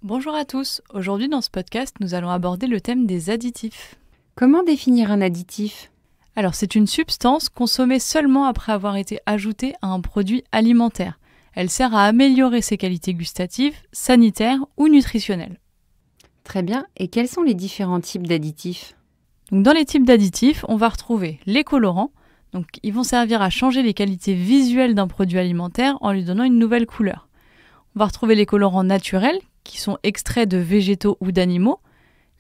Bonjour à tous, aujourd'hui dans ce podcast nous allons aborder le thème des additifs. Comment définir un additif ? Alors c'est une substance consommée seulement après avoir été ajoutée à un produit alimentaire. Elle sert à améliorer ses qualités gustatives, sanitaires ou nutritionnelles. Très bien, et quels sont les différents types d'additifs ? Donc dans les types d'additifs, on va retrouver les colorants. Donc ils vont servir à changer les qualités visuelles d'un produit alimentaire en lui donnant une nouvelle couleur. On va retrouver les colorants naturels qui sont extraits de végétaux ou d'animaux,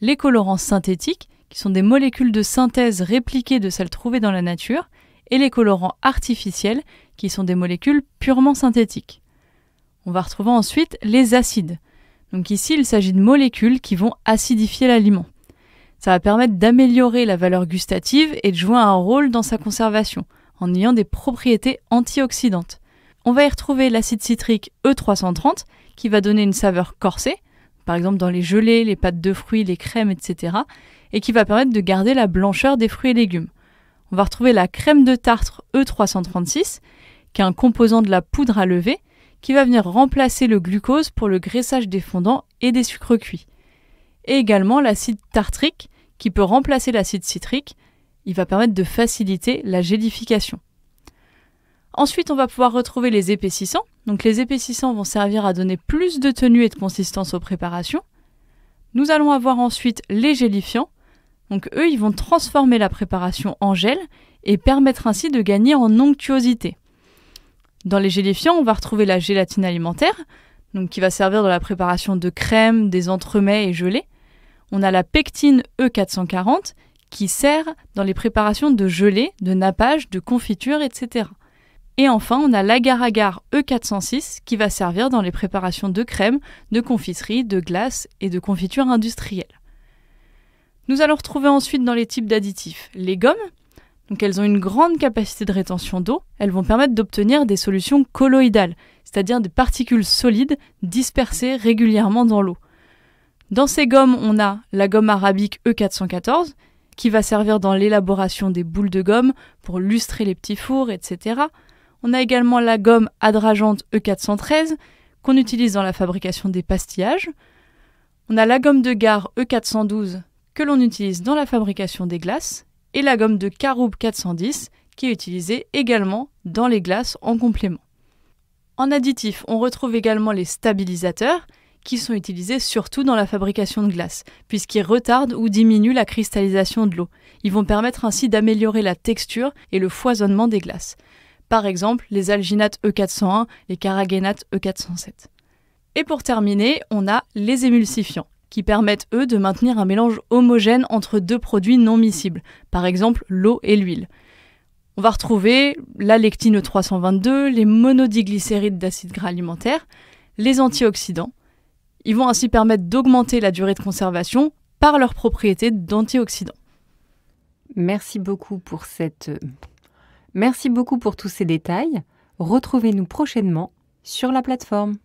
les colorants synthétiques qui sont des molécules de synthèse répliquées de celles trouvées dans la nature, et les colorants artificiels qui sont des molécules purement synthétiques. On va retrouver ensuite les acides. Donc ici, il s'agit de molécules qui vont acidifier l'aliment. Ça va permettre d'améliorer la valeur gustative et de jouer un rôle dans sa conservation, en ayant des propriétés antioxydantes. On va y retrouver l'acide citrique E330 qui va donner une saveur corsée, par exemple dans les gelées, les pâtes de fruits, les crèmes, etc. et qui va permettre de garder la blancheur des fruits et légumes. On va retrouver la crème de tartre E336 qui est un composant de la poudre à lever qui va venir remplacer le glucose pour le graissage des fondants et des sucres cuits. Et également l'acide tartrique qui peut remplacer l'acide citrique. Il va permettre de faciliter la gélification. Ensuite, on va pouvoir retrouver les épaississants. Donc les épaississants vont servir à donner plus de tenue et de consistance aux préparations. Nous allons avoir ensuite les gélifiants. Donc eux, ils vont transformer la préparation en gel et permettre ainsi de gagner en onctuosité. Dans les gélifiants, on va retrouver la gélatine alimentaire, donc qui va servir dans la préparation de crèmes, des entremets et gelées. On a la pectine E440 qui sert dans les préparations de gelées, de nappage, de confitures, etc. Et enfin, on a l'agar-agar E406 qui va servir dans les préparations de crèmes, de confiseries, de glaces et de confitures industrielles. Nous allons retrouver ensuite dans les types d'additifs les gommes. Donc elles ont une grande capacité de rétention d'eau. Elles vont permettre d'obtenir des solutions colloïdales, c'est-à-dire des particules solides dispersées régulièrement dans l'eau. Dans ces gommes, on a la gomme arabique E414 qui va servir dans l'élaboration des boules de gomme pour lustrer les petits fours, etc. On a également la gomme adragante E413 qu'on utilise dans la fabrication des pastillages. On a la gomme de Gare E412 que l'on utilise dans la fabrication des glaces et la gomme de Caroube 410 qui est utilisée également dans les glaces en complément. En additif, on retrouve également les stabilisateurs qui sont utilisés surtout dans la fabrication de glace, puisqu'ils retardent ou diminuent la cristallisation de l'eau. Ils vont permettre ainsi d'améliorer la texture et le foisonnement des glaces. Par exemple, les alginates E401, les carragénates E407. Et pour terminer, on a les émulsifiants, qui permettent, eux, de maintenir un mélange homogène entre deux produits non miscibles, par exemple l'eau et l'huile. On va retrouver la lectine E322, les monodiglycérides d'acide gras alimentaire, les antioxydants. Ils vont ainsi permettre d'augmenter la durée de conservation par leurs propriétés d'antioxydants. Merci beaucoup pour tous ces détails. Retrouvez-nous prochainement sur la plateforme.